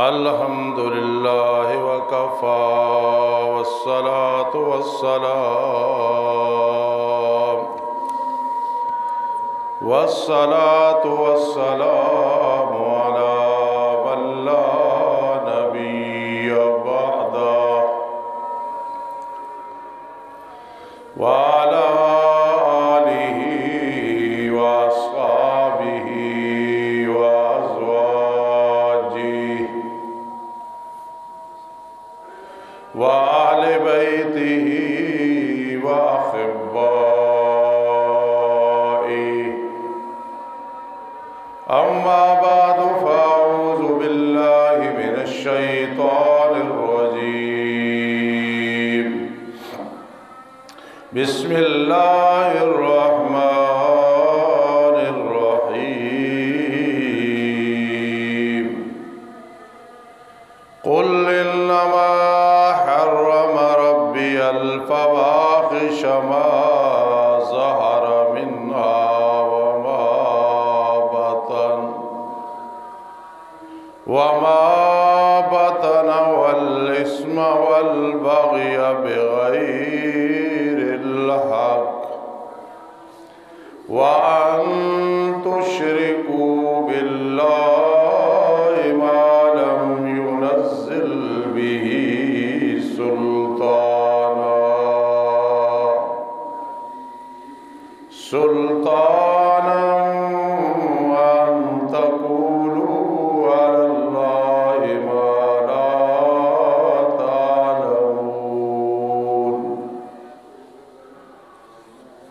الحمد للہ وکفی والصلاة والسلام علی من لا نبی بعدہ وعلی آلہ واصحابہ وآل بیتہ وأحبائہ اما بعد فاعوذ باللہ من الشیطان الرجیم بسم اللہ الرحمن الرحیم قل انما الفواحش ما ظهر منها وما بطن والإثم والبغي بغير الحق وأن تشركوا بالله ما لم ينزل به سلطانا وأن تقولوا على الله ما لا تعلمون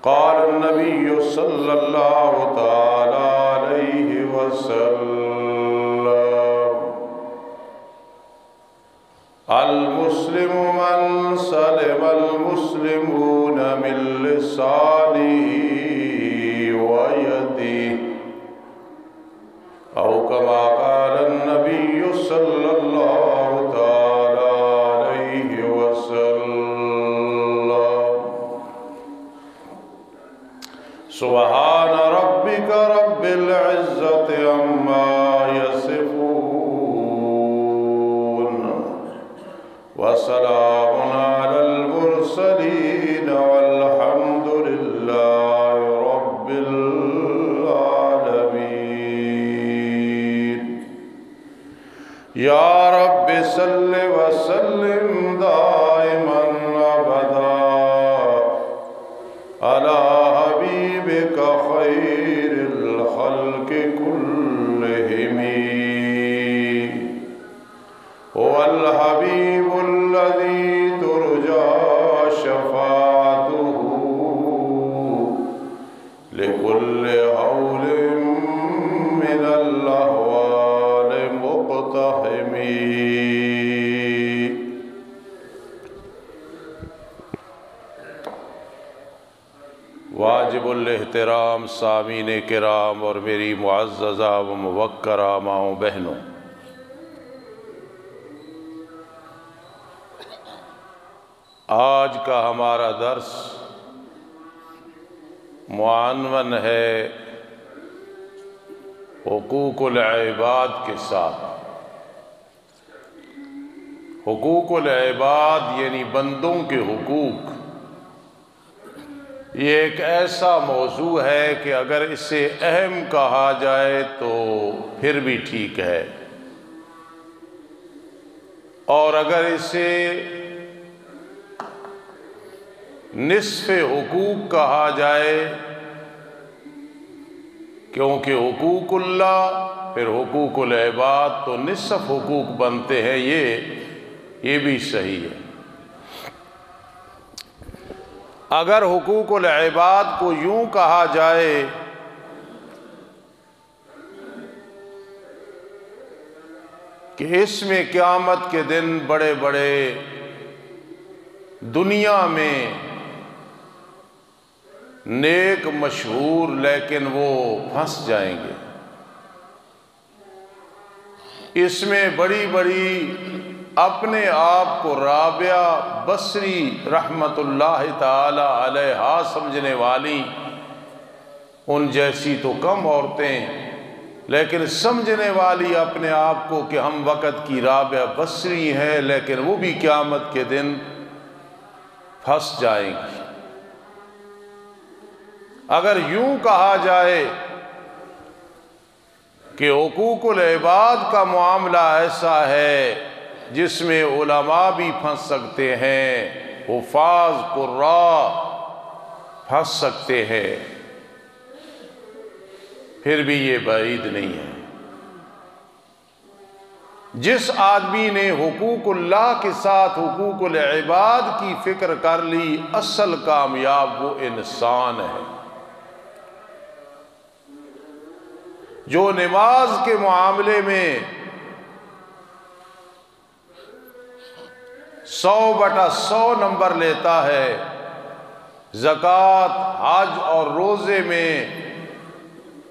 قال النبي صلى الله تعالى عليه وسلم المسلم من سلم المسلمون من لسانه ويده أو كما قال النبي صلى الله تعالى عليه وسلم سبحان ربك رب العزة عما يصفون وسلام على المرسلين والحمد لله رب العالمين يا رب صل وسلم دائما أبدا على حبيبك خير الخلق كلهم هو الحبيب الذي ترجى شفاعته لكل هول من الأهوال مقتحم واجب الاحترام سامعین کرام اور میری معززہ و موقرہ ماؤں بہنوں، آج کا ہمارا درس معنون ہے حقوق العباد کے ساتھ۔ حقوق العباد یعنی بندوں کے حقوق، یہ ایک ایسا موضوع ہے کہ اگر اسے اہم کہا جائے تو پھر بھی ٹھیک ہے، اور اگر اسے نصف حقوق کہا جائے، کیونکہ حقوق اللہ پھر حقوق العباد تو نصف حقوق بنتے ہیں، یہ بھی صحیح ہے۔ اگر حقوق العباد کو یوں کہا جائے کہ اس میں قیامت کے دن بڑے بڑے دنیا میں نیک مشہور لیکن وہ پھنس جائیں گے، اس میں بڑی بڑی اپنے آپ کو رابعہ بصری رحمت اللہ تعالی علیہا سمجھنے والی ان جیسی تو کم عورتیں لیکن سمجھنے والی اپنے آپ کو کہ ہم وقت کی رابع بصری ہیں، لیکن وہ بھی قیامت کے دن پھنس جائیں گی۔ اگر یوں کہا جائے کہ حقوق العباد کا معاملہ ایسا ہے جس میں علماء بھی پھنس سکتے ہیں، حفاظ قراء پھنس سکتے ہیں، پھر بھی یہ بعید نہیں ہے۔ جس آدمی نے حقوق اللہ کے ساتھ حقوق العباد کی فکر کر لی، اصل کامیاب وہ انسان ہے جو نماز کے معاملے میں 100/100 نمبر لیتا ہے، زکوٰۃ، حج اور روزے میں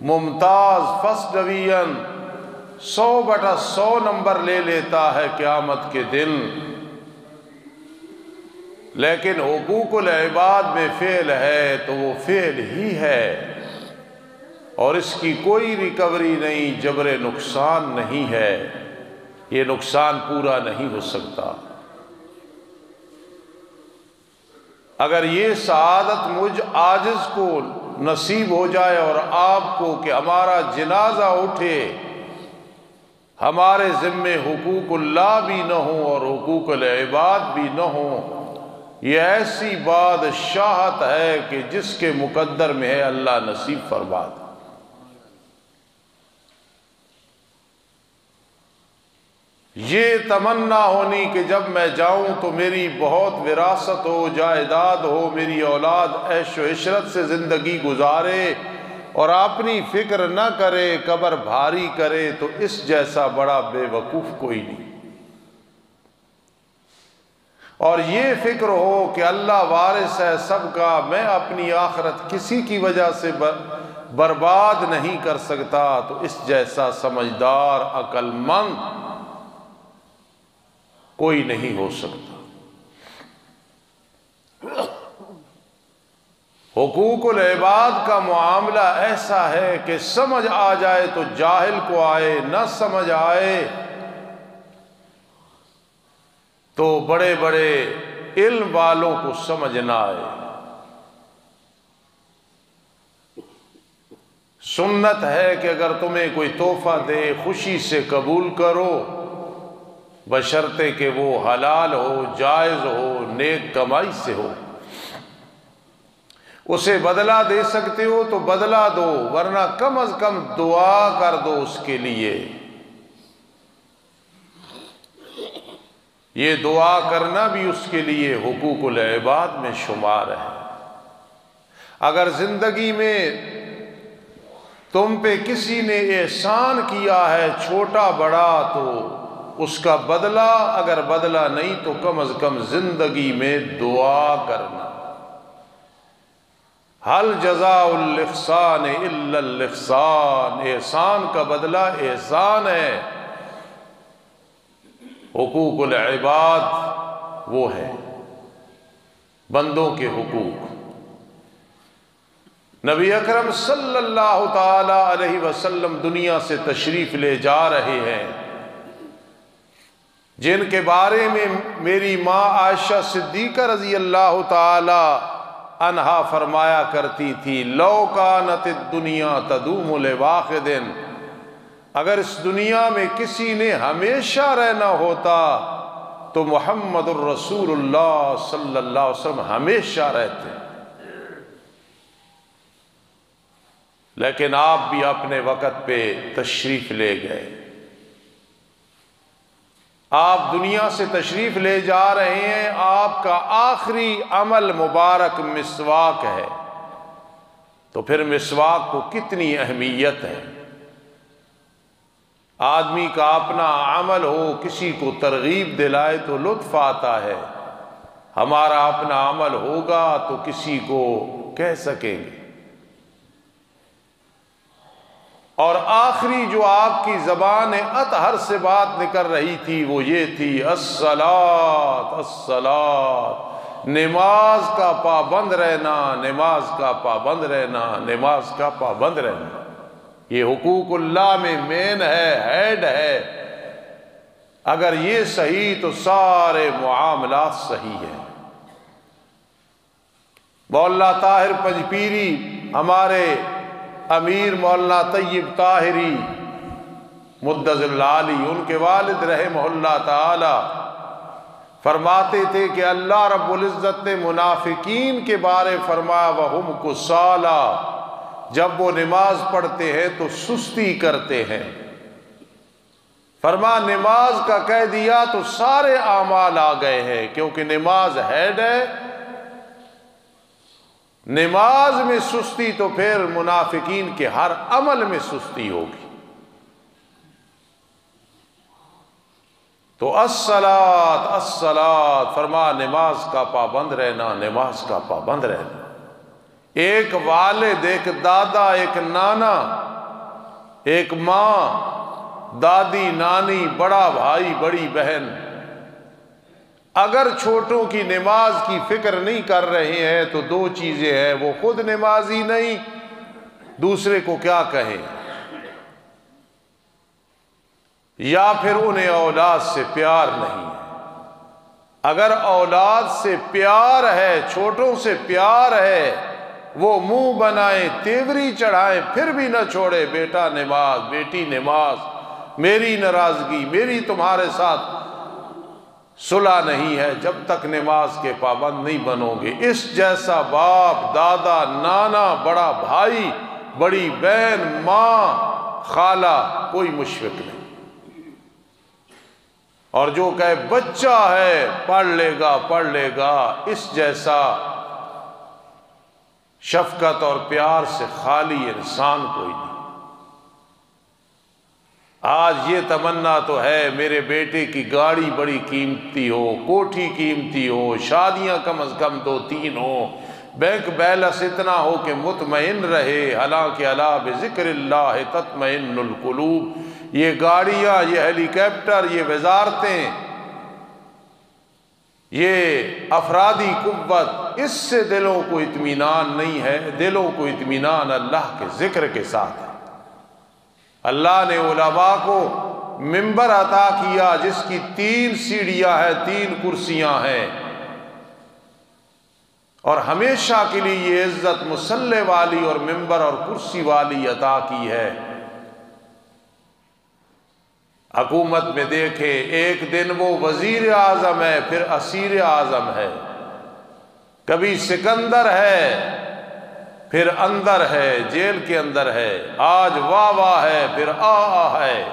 ممتاز فرسٹ ڈویژن 100/100 نمبر لے لیتا ہے قیامت کے دن، لیکن حقوق العباد میں فعل ہے تو وہ فعل ہی ہے اور اس کی کوئی ریکوری نہیں، جبر نقصان نہیں ہے، یہ نقصان پورا نہیں ہو سکتا۔ اگر یہ سعادت مجھ عاجز کو نصیب ہو جائے اور آپ کو کہ ہمارا جنازہ اٹھے، ہمارے ذمے حقوق اللہ بھی نہ ہوں اور حقوق العباد بھی نہ ہوں، یہ ایسی بادشاہت ہے کہ جس کے مقدر میں ہے اللہ نصیب فرما دے۔ یہ تمنا ہونی کہ جب میں جاؤں تو میری بہت وراثت ہو، جائیداد ہو، میری اولاد عیش و عشرت سے زندگی گزارے اور اپنی فکر نہ کرے، قبر بھاری کرے، تو اس جیسا بڑا بے وقوف کوئی نہیں۔ اور یہ فکر ہو کہ اللہ وارث ہے سب کا، میں اپنی آخرت کسی کی وجہ سے برباد نہیں کر سکتا، تو اس جیسا سمجھدار عقل مند کوئی نہیں ہو سکتا۔ حقوق العباد کا معاملہ ایسا ہے کہ سمجھ آ جائے تو جاہل کو آئے، نہ سمجھ آئے تو بڑے بڑے علم والوں کو سمجھ نہ آئے۔ سنت ہے کہ اگر تمہیں کوئی تحفہ دے خوشی سے قبول کرو، بشرطے کہ وہ حلال ہو، جائز ہو، نیک کمائی سے ہو۔ اسے بدلہ دے سکتے ہو تو بدلہ دو، ورنہ کم از کم دعا کر دو اس کے لیے۔ یہ دعا کرنا بھی اس کے لیے حقوق العباد میں شمار ہے۔ اگر زندگی میں تم پہ کسی نے احسان کیا ہے چھوٹا بڑا، تو اس کا بدلہ، اگر بدلہ نہیں تو کم از کم زندگی میں دعا کرنا۔ حل جزاء الاحسان الا الاحسان، احسان کا بدلہ احسان ہے۔ حقوق العباد وہ ہے بندوں کے حقوق۔ نبی اکرم صلی اللہ تعالی علیہ وسلم دنیا سے تشریف لے جا رہے ہیں، جن کے بارے میں میری ماں عائشہ صدیقہ رضی اللہ تعالی عنہا فرمایا کرتی تھی، لو کانت الدنیا تدوم لواحد، اگر اس دنیا میں کسی نے ہمیشہ رہنا ہوتا تو محمد الرسول اللہ صلی اللہ علیہ وسلم ہمیشہ رہتے، لیکن آپ بھی اپنے وقت پہ تشریف لے گئے۔ آپ دنیا سے تشریف لے جا رہے ہیں، آپ کا آخری عمل مبارک مسواک ہے، تو پھر مسواک کو کتنی اہمیت ہے۔ آدمی کا اپنا عمل ہو، کسی کو ترغیب دلائے تو لطف آتا ہے، ہمارا اپنا عمل ہوگا تو کسی کو کہہ سکیں گے۔ اور آخری جو آپ کی زبان اطہر سے بات نکل رہی تھی وہ یہ تھی، الصلاۃ الصلاۃ، نماز کا پابند رہنا، نماز کا پابند رہنا، نماز کا پابند رہنا۔ یہ حقوق اللہ میں مین ہے، ہیڈ ہے۔ اگر یہ صحیح تو سارے معاملات صحیح ہیں۔ مولانا طاہر پنجپیری، ہمارے امیر مولانا طیب طاہری مدظ العالی، ان کے والد رحمہ اللہ تعالی فرماتے تھے کہ اللہ رب العزت نے منافقین کے بارے فرمایا وَهُمْ كُسَالَىٰ، جب وہ نماز پڑھتے ہیں تو سستی کرتے ہیں۔ فرما نماز کا کہہ دیا تو سارے اعمال آ گئے ہیں، کیونکہ نماز ہیڈ ہے۔ نماز میں سستی تو پھر منافقین کے ہر عمل میں سستی ہوگی۔ تو الصلاۃ الصلاۃ، فرما نماز کا پابند رہنا، نماز کا پابند رہنا۔ ایک والد، ایک دادا، ایک نانا، ایک ماں، دادی، نانی، بڑا بھائی، بڑی بہن، اگر چھوٹوں کی نماز کی فکر نہیں کر رہے ہیں تو دو چیزیں ہیں، وہ خود نمازی نہیں، دوسرے کو کیا کہیں، یا پھر انہیں اولاد سے پیار نہیں ہے۔ اگر اولاد سے پیار ہے، چھوٹوں سے پیار ہے، وہ منہ بنائیں، تیوری چڑھائیں، پھر بھی نہ چھوڑے، بیٹا نماز، بیٹی نماز، میری ناراضگی، میری تمہارے ساتھ صلح نہیں ہے جب تک نماز کے پابند نہیں بنو گے۔ اس جیسا باپ، دادا، نانا، بڑا بھائی، بڑی بہن، ماں، خالہ، کوئی مشفق نہیں۔ اور جو کہے بچہ ہے پڑھ لے گا پڑھ لے گا، اس جیسا شفقت اور پیار سے خالی انسان کوئی نہیں۔ آج یہ تمنا تو ہے میرے بیٹے کی گاڑی بڑی قیمتی ہو، کوٹھی قیمتی ہو، شادیاں کم از کم 2-3 ہو، بینک بیلنس اتنا ہو کہ مطمئن رہے، حالانکہ الا بذکر اللہ تطمئن القلوب۔ یہ گاڑیاں، یہ ہیلی کاپٹر، یہ وزارتیں، یہ افرادی قوت، اس سے دلوں کو اطمینان نہیں ہے۔ دلوں کو اطمینان اللہ کے ذکر کے ساتھ ہے۔ اللہ نے علماء کو منبر عطا کیا جس کی 3 سیڑھیاں ہیں، 3 کرسیاں ہیں، اور ہمیشہ کے لیے یہ عزت مصلی والی اور منبر اور کرسی والی عطا کی ہے۔ حکومت میں دیکھیں، ایک دن وہ وزیر اعظم ہے، پھر اسیر اعظم ہے، کبھی سکندر ہے، پھر اندر ہے، جیل کے اندر ہے، آج واہ واہ ہے، پھر آہ ہے،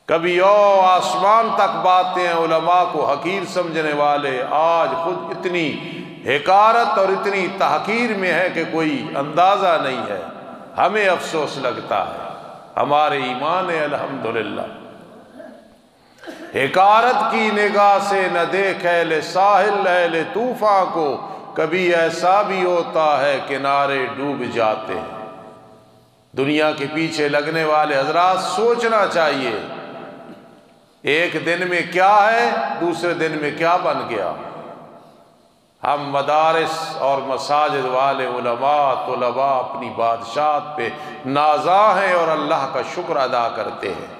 کبھی آسمان تک باتیں ہیں، علماء کو حقیر سمجھنے والے آج خود اتنی حقارت اور اتنی تحقیر میں ہے کہ کوئی اندازہ نہیں ہے۔ ہمیں افسوس لگتا ہے، ہمارے ایمان ہے الحمدللہ۔ حقارت کی نگاہ سے نہ دیکھ اہل ساحل اہل طوفاں کو، کبھی ایسا بھی ہوتا ہے کنارے ڈوب جاتے ہیں۔ دنیا کے پیچھے لگنے والے حضرات سوچنا چاہیے، ایک دن میں کیا ہے، دوسرے دن میں کیا بن گیا۔ ہم مدارس اور مساجد والے علماء طلباء اپنی بادشاہت پہ نازاں ہیں اور اللہ کا شکر ادا کرتے ہیں۔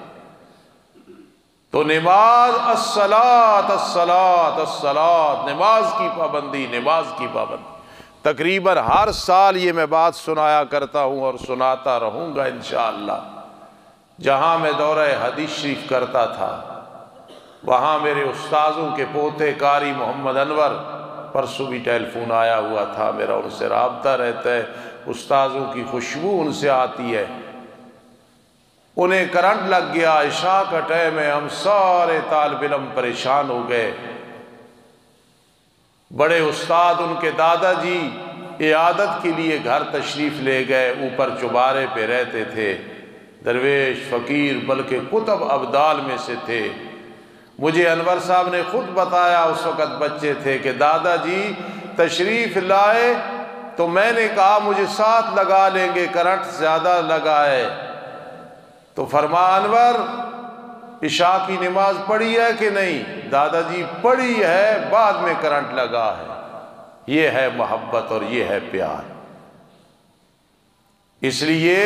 تو نماز، الصلاۃ الصلاۃ الصلاۃ، نماز کی پابندی، نماز کی پابندی۔ تقریباً ہر سال یہ میں بات سنایا کرتا ہوں اور سناتا رہوں گا انشاءاللہ۔ جہاں میں دورہ حدیث شریف کرتا تھا، وہاں میرے استاذوں کے پوتے قاری محمد انور، پرسوں بھی ٹیلی فون آیا ہوا تھا میرا، ان سے رابطہ رہتا ہے، استاذوں کی خوشبو ان سے آتی ہے۔ انہیں کرنٹ لگ گیا، عشاء کا ٹائم ہے، ہم سارے طالب علم پریشان ہو گئے۔ بڑے استاد ان کے دادا جی عیادت کے لیے گھر تشریف لے گئے، اوپر چوبارے پہ رہتے تھے، درویش فقیر بلکہ قطب ابدال میں سے تھے۔ مجھے انور صاحب نے خود بتایا، اس وقت بچے تھے، کہ دادا جی تشریف لائے تو میں نے کہا مجھے ساتھ لگا لیں گے، کرنٹ زیادہ لگا ہے۔ تو فرما انور عشاء کی نماز پڑھی ہے کہ نہیں؟ دادا جی پڑھی ہے، بعد میں کرنٹ لگا ہے۔ یہ ہے محبت اور یہ ہے پیار۔ اس لیے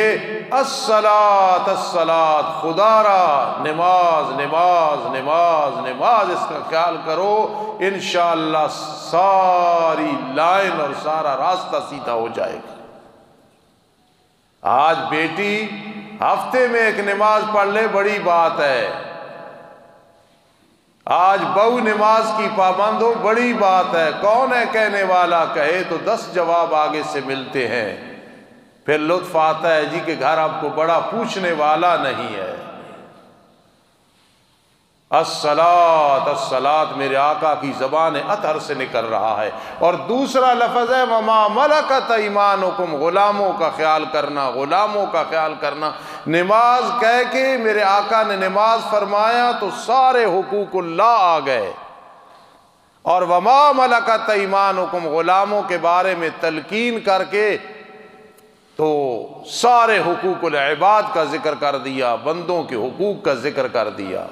الصلاۃ الصلاۃ، خدا را نماز نماز نماز نماز، اس کا خیال کرو، انشاءاللہ ساری لائن اور سارا راستہ سیدھا ہو جائے گا۔ آج بیٹی ہفتے میں ایک نماز پڑھ لے بڑی بات ہے، آج بہو نماز کی پابند ہو بڑی بات ہے، کون ہے کہنے والا، کہے تو 10 جواب آگے سے ملتے ہیں، پھر لطف آتا ہے جی کہ گھر آپ کو بڑا پوچھنے والا نہیں ہے۔ الصلاۃ الصلاۃ میرے آقا کی زبان اطہر سے نکل رہا ہے۔ اور دوسرا لفظ ہے وما ملکت ایمانکم، غلاموں کا خیال کرنا، غلاموں کا خیال کرنا۔ نماز کہہ کے میرے آقا نے نماز فرمایا تو سارے حقوق اللہ آ گئے، اور وما ملکت ایمانکم، غلاموں کے بارے میں تلقین کر کے تو سارے حقوق العباد کا ذکر کر دیا، بندوں کے حقوق کا ذکر کر دیا۔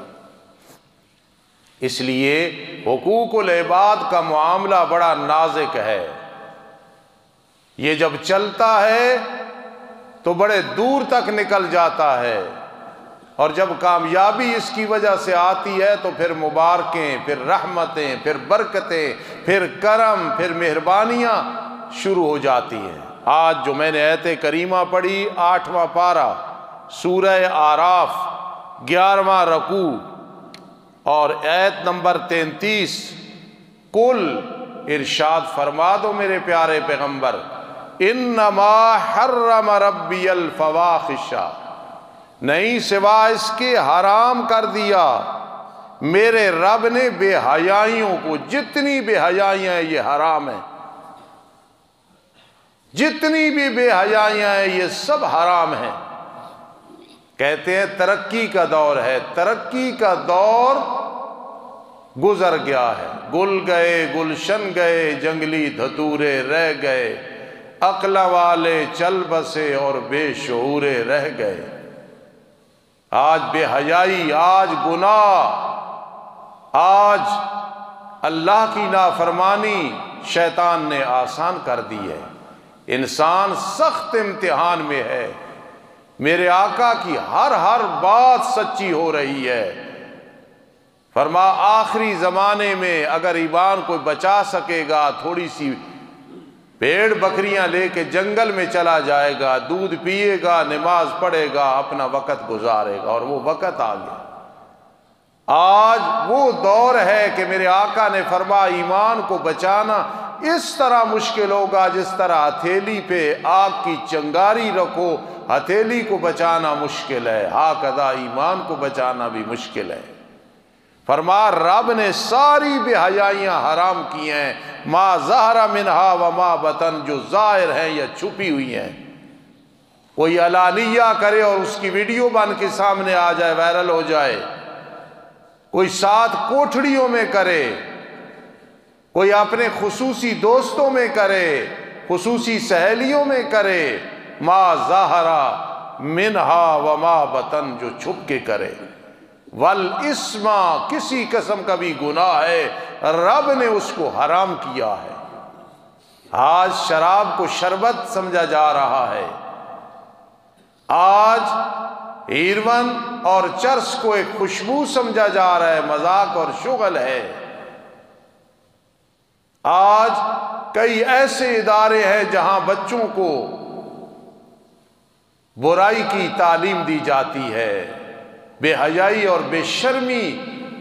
اس لیے حقوق العباد کا معاملہ بڑا نازک ہے، یہ جب چلتا ہے تو بڑے دور تک نکل جاتا ہے، اور جب کامیابی اس کی وجہ سے آتی ہے تو پھر مبارکیں، پھر رحمتیں، پھر برکتیں، پھر کرم، پھر مہربانیاں شروع ہو جاتی ہیں۔ آج جو میں نے آیت کریمہ پڑھی 8واں پارہ سورہ آراف 11واں رکوع اور آیت نمبر 33، کل ارشاد فرما دو میرے پیارے پیغمبر، انما حرم ربی الفواحش، نہیں سوا اس کے حرام کر دیا میرے رب نے بے حیائیوں کو، جتنی بے حیائیاں ہیں یہ حرام ہیں، جتنی بھی بے حیائیاں ہیں یہ سب حرام ہیں۔ کہتے ہیں ترقی کا دور ہے، ترقی کا دور گزر گیا ہے، گل گئے گلشن گئے، جنگلی دھتورے رہ گئے، عقل والے چل بسے اور بے شعورے رہ گئے۔ آج بے حیائی، آج گناہ، آج اللہ کی نافرمانی شیطان نے آسان کر دی ہے، انسان سخت امتحان میں ہے۔ میرے آقا کی ہر بات سچی ہو رہی ہے۔ فرما آخری زمانے میں اگر ایمان کوئی بچا سکے گا، تھوڑی سی بھیڑ بکریاں لے کے جنگل میں چلا جائے گا، دودھ پیے گا، نماز پڑھے گا، اپنا وقت گزارے گا، اور وہ وقت آ گیا۔ آج وہ دور ہے کہ میرے آقا نے فرمایا ایمان کو بچانا اس طرح مشکل ہوگا جس طرح ہتھیلی پہ آگ کی چنگاری رکھو، ہتھیلی کو بچانا مشکل ہے، ہاکذا ایمان کو بچانا بھی مشکل ہے۔ فرما رب نے ساری بے حیائیاں حرام کی ہیں، ما ظہر منہا وما بطن، جو ظاہر ہیں یا چھپی ہوئی ہیں۔ کوئی علانیہ کرے اور اس کی ویڈیو بن کے سامنے آ جائے، وائرل ہو جائے، کوئی 7 کوٹھڑیوں میں کرے، کوئی اپنے خصوصی دوستوں میں کرے، خصوصی سہیلیوں میں کرے، ما ظہر منہا وما بطن، جو چھپ کے کرے، والاسم، کسی قسم کا بھی گناہ ہے رب نے اس کو حرام کیا ہے۔ آج شراب کو شربت سمجھا جا رہا ہے، آج ہیروین اور چرس کو ایک خوشبو سمجھا جا رہا ہے، مذاق اور شغل ہے۔ آج کئی ایسے ادارے ہیں جہاں بچوں کو برائی کی تعلیم دی جاتی ہے، بے حیائی اور بے شرمی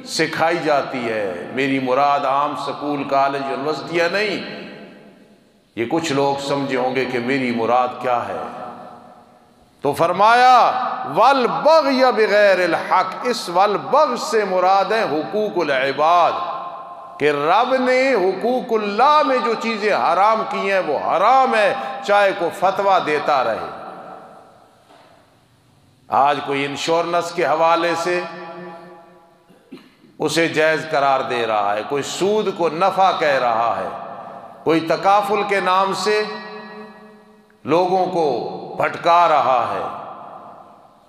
سکھائی جاتی ہے۔ میری مراد عام سکول، کالج، یونیورسٹیاں نہیں، یہ کچھ لوگ سمجھے ہوں گے کہ میری مراد کیا ہے۔ تو فرمایا والبغی بغیر الحق، اس والبغی سے مراد ہے حقوق العباد، کہ رب نے حقوق اللہ میں جو چیزیں حرام کی ہیں وہ حرام ہے، چاہے کوئی فتویٰ دیتا رہے۔ آج کوئی انشورنس کے حوالے سے اسے جائز قرار دے رہا ہے، کوئی سود کو نفع کہہ رہا ہے، کوئی تکافل کے نام سے لوگوں کو بھٹکا رہا ہے،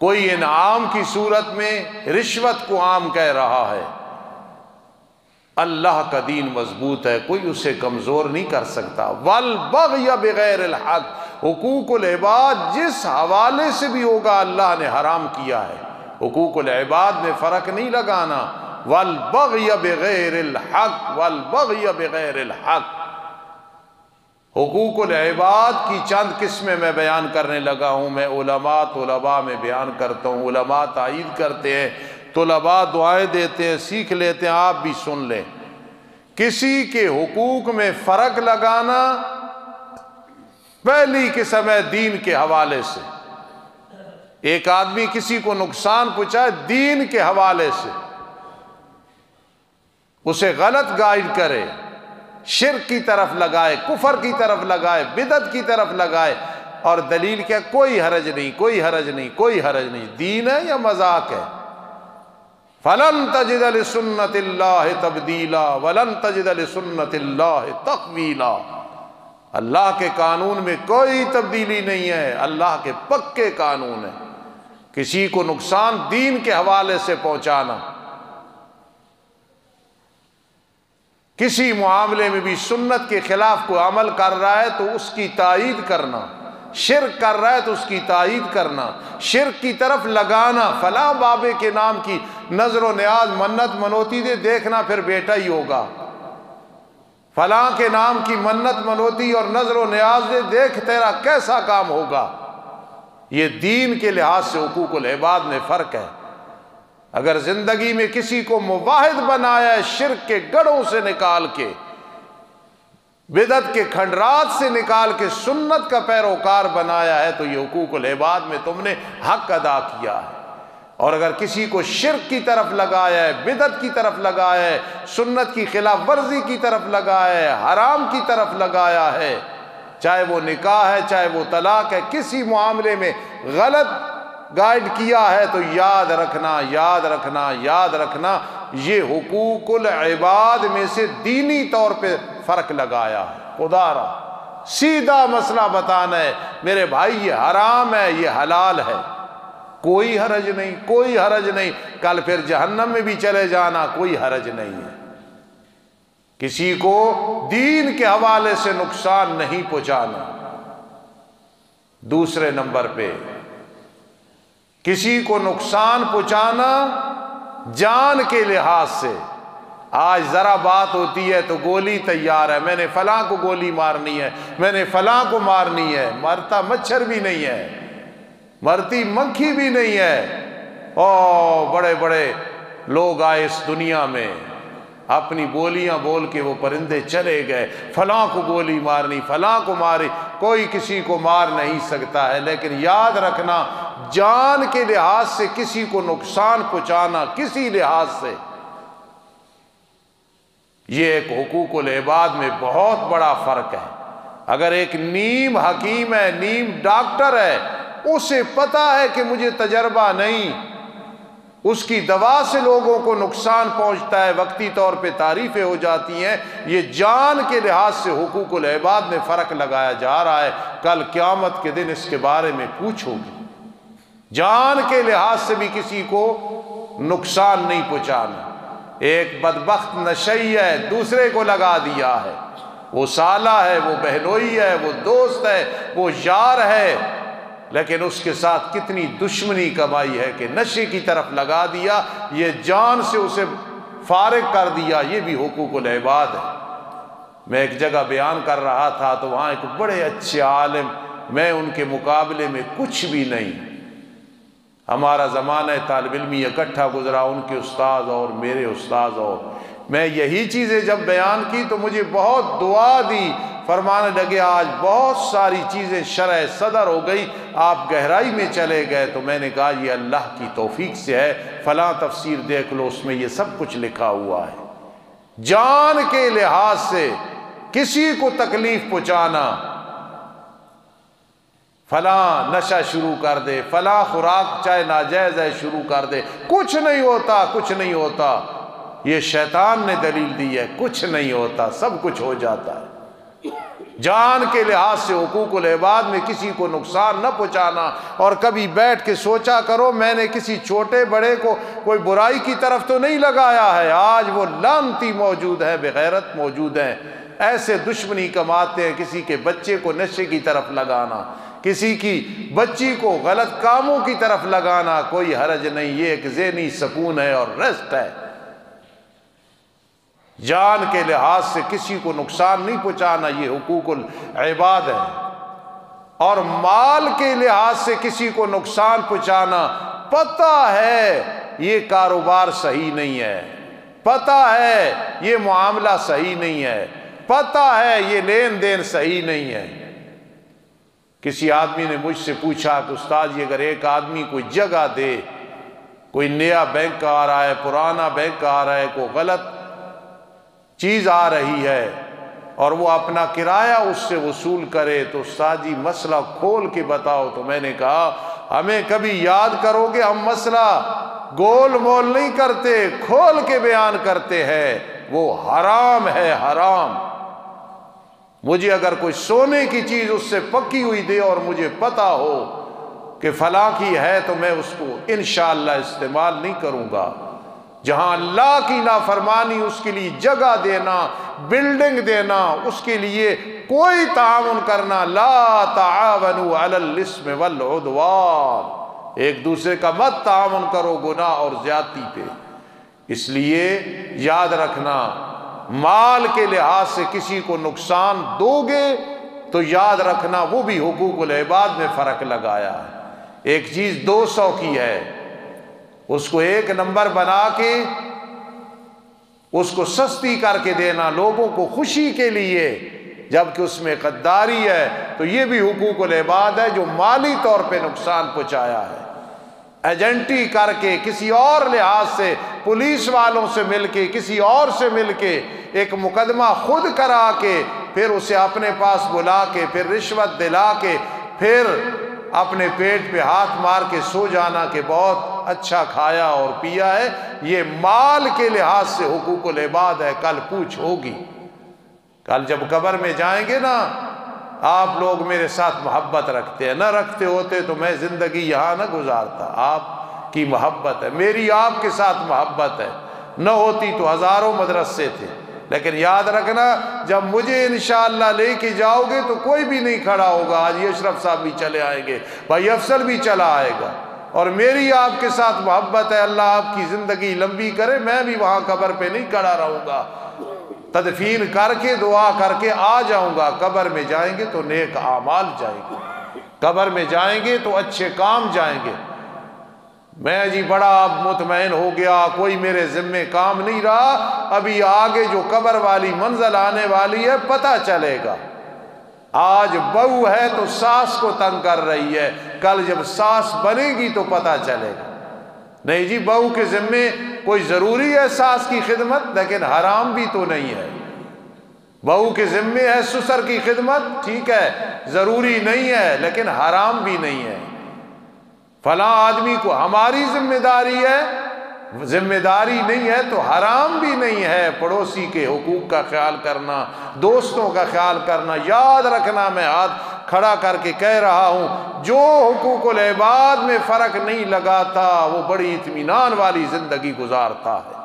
کوئی انعام کی صورت میں رشوت کو عام کہہ رہا ہے۔ اللہ کا دین مضبوط ہے، کوئی اسے کمزور نہیں کر سکتا۔ والبغی بغیر الحق، حقوق العباد جس حوالے سے بھی ہوگا اللہ نے حرام کیا ہے۔ حقوق العباد میں فرق نہیں لگانا، والبغی بغیر الحق، والبغی بغیر الحق۔ حقوق العباد کی چند قسمیں میں بیان کرنے لگا ہوں، میں طلباء میں بیان کرتا ہوں، علماء تائید کرتے ہیں، طلباء دعائیں دیتے ہیں، سیکھ لیتے ہیں، آپ بھی سن لیں۔ کسی کے حقوق میں فرق لگانا پہلی قسم ہے دین کے حوالے سے۔ ایک آدمی کسی کو نقصان پہنچائے دین کے حوالے سے، اسے غلط گائیڈ کرے، شرک کی طرف لگائے، کفر کی طرف لگائے، بدعت کی طرف لگائے، اور دلیل کیا؟ کوئی حرج نہیں، کوئی حرج نہیں، کوئی حرج نہیں، دین ہے یا مذاق ہے؟ فَلَن تَجِدَ لِسُنَّتِ اللَّهِ تَبْدِيلًا وَلَن تَجِدَ لِسُنَّتِ اللَّهِ تَحْوِيلًا۔ اللہ کے قانون میں کوئی تبدیلی نہیں ہے، اللہ کے پکے قانون ہے۔ کسی کو نقصان دین کے حوالے سے پہنچانا، کسی معاملے میں بھی سنت کے خلاف کوئی عمل کر رہا ہے تو اس کی تائید کرنا، شرک کر رہا ہے تو اس کی تائید کرنا، شرک کی طرف لگانا، فلاں بابے کے نام کی نظر و نیاز منت منوتی دے، دیکھنا پھر بیٹا ہی ہوگا، فلاں کے نام کی منت منوتی اور نظر و نیاز دے، دیکھ تیرا کیسا کام ہوگا۔ یہ دین کے لحاظ سے حقوق العباد میں فرق ہے۔ اگر زندگی میں کسی کو موحد بنایا ہے، شرک کے گڑھوں سے نکال کے، بدعت کے کھنڈرات سے نکال کے سنت کا پیروکار بنایا ہے، تو یہ حقوق العباد میں تم نے حق ادا کیا ہے۔ اور اگر کسی کو شرک کی طرف لگایا ہے، بدعت کی طرف لگایا ہے، سنت کی خلاف ورزی کی طرف لگایا ہے، حرام کی طرف لگایا ہے، چاہے وہ نکاح ہے، چاہے وہ طلاق ہے، کسی معاملے میں غلط گائیڈ کیا ہے، تو یاد رکھنا، یاد رکھنا، یاد رکھنا، یہ حقوق العباد میں سے دینی طور پہ فرق لگایا ہے۔ خدا را سیدھا مسئلہ بتانا ہے، میرے بھائی یہ حرام ہے، یہ حلال ہے، کوئی حرج نہیں، کوئی حرج نہیں، کل پھر جہنم میں بھی چلے جانا، کوئی حرج نہیں ہے۔ کسی کو دین کے حوالے سے نقصان نہیں پہنچانا۔ دوسرے نمبر پہ کسی کو نقصان پہنچانا جان کے لحاظ سے۔ آج ذرا بات ہوتی ہے تو گولی تیار ہے، میں نے فلاں کو گولی مارنی ہے، میں نے فلاں کو مارنی ہے، مرتا مچھر بھی نہیں ہے، مرتی مکھی بھی نہیں ہے۔ بڑے بڑے لوگ آئے اس دنیا میں، اپنی بولیاں بول کے وہ پرندے چلے گئے، فلاں کو گولی مارنی، فلاں کو ماری، کوئی کسی کو مار نہیں سکتا ہے۔ لیکن یاد رکھنا، جان کے لحاظ سے کسی کو نقصان پہنچانا کسی لحاظ سے، یہ ایک حقوق العباد میں بہت بڑا فرق ہے۔ اگر ایک نیم حکیم ہے، نیم ڈاکٹر ہے، اسے پتا ہے کہ مجھے تجربہ نہیں، اس کی دوا سے لوگوں کو نقصان پہنچتا ہے، وقتی طور پہ تعریفیں ہو جاتی ہیں، یہ جان کے لحاظ سے حقوق العباد میں فرق لگایا جا رہا ہے۔ کل قیامت کے دن اس کے بارے میں پوچھو گے۔ جان کے لحاظ سے بھی کسی کو نقصان نہیں پہنچانا۔ ایک بدبخت نشئی ہے، دوسرے کو لگا دیا ہے، وہ سالہ ہے، وہ بہنوئی ہے، وہ دوست ہے، وہ یار ہے، لیکن اس کے ساتھ کتنی دشمنی کمائی ہے کہ نشے کی طرف لگا دیا، یہ جان سے اسے فارغ کر دیا، یہ بھی حقوق العباد ہے۔ میں ایک جگہ بیان کر رہا تھا تو وہاں ایک بڑے اچھے عالم، میں ان کے مقابلے میں کچھ بھی نہیں، ہمارا زمانہ طالب علمی اکٹھا گزرا، ان کے استاذ اور میرے استاذ، اور میں یہی چیزیں جب بیان کی تو مجھے بہت دعا دی، فرمانے لگے آج بہت ساری چیزیں شرح صدر ہو گئی، آپ گہرائی میں چلے گئے۔ تو میں نے کہا یہ اللہ کی توفیق سے ہے، فلاں تفسیر دیکھ لو، اس میں یہ سب کچھ لکھا ہوا ہے۔ جان کے لحاظ سے کسی کو تکلیف پہنچانا، فلاں نشہ شروع کر دے، فلاں خوراک چاہے ناجائز ہے شروع کر دے، کچھ نہیں ہوتا، کچھ نہیں ہوتا، یہ شیطان نے دلیل دی ہے، کچھ نہیں ہوتا، سب کچھ ہو جاتا ہے۔ جان کے لحاظ سے حقوق العباد میں کسی کو نقصان نہ پہنچانا۔ اور کبھی بیٹھ کے سوچا کرو، میں نے کسی چھوٹے بڑے کو کوئی برائی کی طرف تو نہیں لگایا ہے، آج وہ لعنتی موجود ہیں، بغیرت موجود ہیں، ایسے دشمنی کماتے ہیں، کسی کے بچے کو نشے کی طرف لگانا، کسی کی بچی کو غلط کاموں کی طرف لگانا، کوئی حرج نہیں، یہ ایک ذہنی سکون ہے اور ریسٹ ہے۔ جان کے لحاظ سے کسی کو نقصان نہیں پہنچانا، یہ حقوق العباد ہے۔ اور مال کے لحاظ سے کسی کو نقصان پہنچانا، پتہ ہے یہ کاروبار صحیح نہیں ہے، پتہ ہے یہ معاملہ صحیح نہیں ہے، پتہ ہے یہ لین دین صحیح نہیں ہے۔ کسی آدمی نے مجھ سے پوچھا کہ استاد جی اگر ایک آدمی کوئی جگہ دے، کوئی نیا بینک آ رہا ہے، پرانا بینک آ رہا ہے، کوئی غلط چیز آ رہی ہے اور وہ اپنا کرایہ اس سے وصول کرے تو استاد جی مسئلہ کھول کے بتاؤ۔ تو میں نے کہا ہمیں کبھی یاد کرو گے، ہم مسئلہ گول مول نہیں کرتے، کھول کے بیان کرتے ہیں، وہ حرام ہے، حرام۔ مجھے اگر کوئی سونے کی چیز اس سے پکی ہوئی دے اور مجھے پتا ہو کہ فلاں کی ہے تو میں اس کو انشاءاللہ استعمال نہیں کروں گا۔ جہاں اللہ کی نافرمانی، اس کے لیے جگہ دینا، بلڈنگ دینا، اس کے لیے کوئی تعاون کرنا، لا تعاونوا علی الاثم والعدوان، ایک دوسرے کا مت تعاون کرو گناہ اور زیادتی پہ۔ اس لیے یاد رکھنا، مال کے لحاظ سے کسی کو نقصان دو گے تو یاد رکھنا وہ بھی حقوق العباد میں فرق لگایا ہے۔ ایک چیز 200 کی ہے، اس کو 1 نمبر بنا کے اس کو سستی کر کے دینا لوگوں کو خوشی کے لیے، جبکہ اس میں غداری ہے، تو یہ بھی حقوق العباد ہے جو مالی طور پہ نقصان پہنچایا ہے۔ ایجنٹی کر کے کسی اور لحاظ سے، پولیس والوں سے مل کے، کسی اور سے مل کے ایک مقدمہ خود کرا کے، پھر اسے اپنے پاس بلا کے، پھر رشوت دلا کے، پھر اپنے پیٹ پہ ہاتھ مار کے سو جانا کہ بہت اچھا کھایا اور پیا ہے، یہ مال کے لحاظ سے حقوق العباد ہے۔ کل پوچھ ہوگی، کل جب قبر میں جائیں گے نا، آپ لوگ میرے ساتھ محبت رکھتے ہیں، نہ رکھتے ہوتے تو میں زندگی یہاں نہ گزارتا۔ آپ کی محبت ہے، میری آپ کے ساتھ محبت ہے، نہ ہوتی تو ہزاروں مدرسے تھے۔ لیکن یاد رکھنا، جب مجھے انشاءاللہ لے کے جاؤ گے تو کوئی بھی نہیں کھڑا ہوگا، آج اشرف صاحب بھی چلے آئیں گے، بھائی افضل بھی چلا آئے گا، اور میری آپ کے ساتھ محبت ہے، اللہ آپ کی زندگی لمبی کرے، میں بھی وہاں قبر پہ نہیں کھڑا رہوں گا، تدفین کر کے دعا کر کے آ جاؤں گا۔ قبر میں جائیں گے تو نیک اعمال جائیں گے، قبر میں جائیں گے تو اچھے کام جائیں گے۔ میں جی بڑا اب مطمئن ہو گیا، کوئی میرے ذمے کام نہیں رہا، ابھی آگے جو قبر والی منزل آنے والی ہے پتہ چلے گا۔ آج بہو ہے تو ساس کو تنگ کر رہی ہے، کل جب ساس بنے گی تو پتہ چلے گا۔ نہیں جی بہو کے ذمے کوئی ضروری ہے ساس کی خدمت، لیکن حرام بھی تو نہیں ہے۔ بہو کے ذمے ہے سسر کی خدمت، ٹھیک ہے ضروری نہیں ہے لیکن حرام بھی نہیں ہے۔ فلاں آدمی کو ہماری ذمہ داری ہے، ذمہ داری نہیں ہے تو حرام بھی نہیں ہے۔ پڑوسی کے حقوق کا خیال کرنا، دوستوں کا خیال کرنا، یاد رکھنا، میں ہاتھ کھڑا کر کے کہہ رہا ہوں، جو حقوق العباد میں فرق نہیں لگاتا وہ بڑی اطمینان والی زندگی گزارتا ہے۔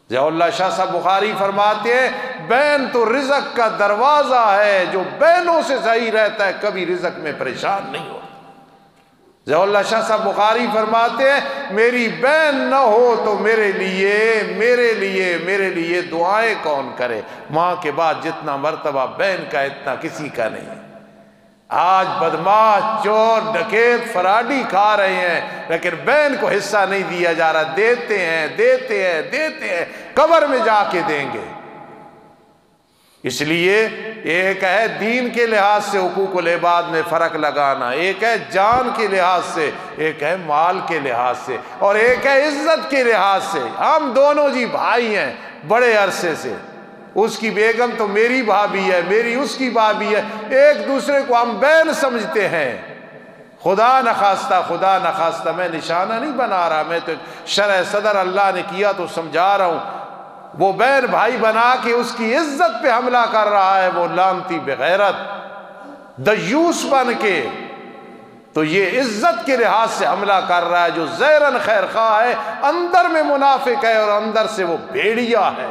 ضیاء اللہ شاہ صاحب بخاری فرماتے ہیں، بین تو رزق کا دروازہ ہے، جو بینوں سے صحیح رہتا ہے کبھی رزق میں پریشان نہیں ہوتا۔ ضیاء اللہ شاہ صاحب بخاری فرماتے ہیں، میری بین نہ ہو تو میرے لیے دعائیں کون کرے؟ ماں کے بعد جتنا مرتبہ بین کا اتنا کسی کا نہیں۔ آج بدماش، چور، ڈکیت، فراڈی کھا رہے ہیں لیکن بین کو حصہ نہیں دیا جا رہا۔ دیتے ہیں، قبر میں جا کے دیں گے۔ اس لیے ایک ہے دین کے لحاظ سے حقوق العباد میں فرق لگانا، ایک ہے جان کے لحاظ سے، ایک ہے مال کے لحاظ سے، اور ایک ہے عزت کے لحاظ سے۔ ہم دونوں جی بھائی ہیں بڑے عرصے سے، اس کی بیگم تو میری بھابھی ہے، میری اس کی بھابھی ہے، ایک دوسرے کو ہم بہن سمجھتے ہیں۔ خدا نخواستہ میں نشانہ نہیں بنا رہا، میں تو شرع صدر اللہ نے کیا تو سمجھا رہا ہوں۔ وہ بہن بھائی بنا کے اس کی عزت پہ حملہ کر رہا ہے، وہ لعنتی بغیرت دیوس بن کے، تو یہ عزت کے لحاظ سے حملہ کر رہا ہے۔ جو ظاہراً خیر خواہ ہے، اندر میں منافق ہے اور اندر سے وہ بھیڑیا ہے۔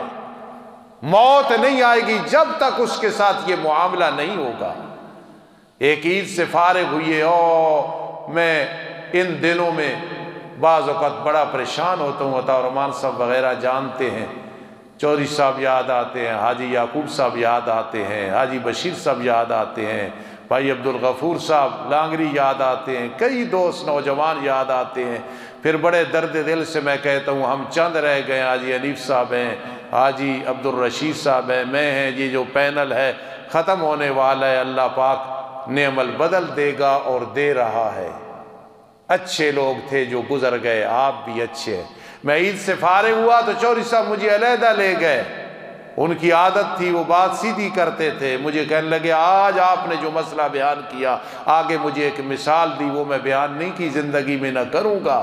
موت نہیں آئے گی جب تک اس کے ساتھ یہ معاملہ نہیں ہوگا۔ ایک عید سے فارغ ہوئیے، میں ان دنوں میں بعض اوقات بڑا پریشان ہوتا ہوں، عطا الرحمان صاحب وغیرہ جانتے ہیں، چودھری صاحب یاد آتے ہیں، حاجی یعقوب صاحب یاد آتے ہیں، حاجی بشیر صاحب یاد آتے ہیں، بھائی عبدالغفور صاحب لانگری یاد آتے ہیں، کئی دوست نوجوان یاد آتے ہیں۔ پھر بڑے درد دل سے میں کہتا ہوں ہم چند رہ گئے، حاجی حنیف صاحب ہیں، حاجی عبدالرشید صاحب ہیں، میں ہیں، یہ جو پینل ہے ختم ہونے والا ہے، اللہ پاک نعم البدل دے گا اور دے رہا ہے۔ اچھے لوگ تھے جو گزر گئے، آپ بھی اچھے ہیں۔ میں عید سے فارغ ہوا تو چودھری صاحب مجھے علیحدہ لے گئے، ان کی عادت تھی وہ بات سیدھی کرتے تھے، مجھے کہنے لگے آج آپ نے جو مسئلہ بیان کیا آگے مجھے ایک مثال دی، وہ میں بیان نہیں کی، زندگی میں نہ کروں گا۔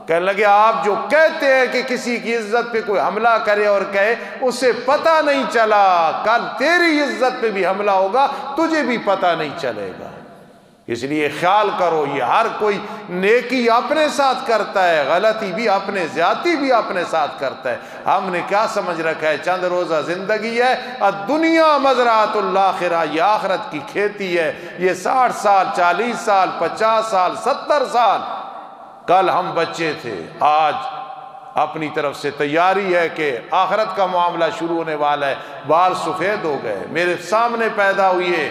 کہنے لگے آپ جو کہتے ہیں کہ کسی کی عزت پہ کوئی حملہ کرے اور کہے، اسے پتہ نہیں چلا کل تیری عزت پہ بھی حملہ ہوگا، تجھے بھی پتہ نہیں چلے گا۔ اس لیے خیال کرو، یہ ہر کوئی نیکی اپنے ساتھ کرتا ہے، غلطی بھی اپنے، زیادتی بھی اپنے ساتھ کرتا ہے۔ ہم نے کیا سمجھ رکھا ہے چند روزہ زندگی ہے، الدنیا مزرعۃ الآخرہ، یہ آخرت کی کھیتی ہے، یہ 60 سال 40 سال 50 سال 70 سال۔ کل ہم بچے تھے، آج اپنی طرف سے تیاری ہے کہ آخرت کا معاملہ شروع ہونے والا ہے، بال سفید ہو گئے، میرے سامنے پیدا ہوئے،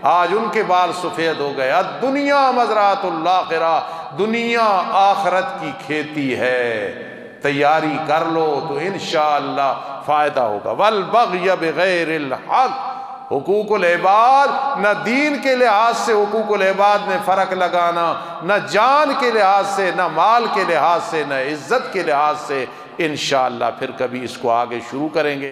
آج ان کے بال سفید ہو گئے۔ الدنیا مزرعۃ الآخرہ، دنیا آخرت کی کھیتی ہے، تیاری کر لو تو انشاءاللہ فائدہ ہوگا۔ والبغی بغیر الحق، حقوق العباد، نہ دین کے لحاظ سے حقوق العباد میں فرق لگانا، نہ جان کے لحاظ سے، نہ مال کے لحاظ سے، نہ عزت کے لحاظ سے، انشاءاللہ پھر کبھی اس کو آگے شروع کریں گے۔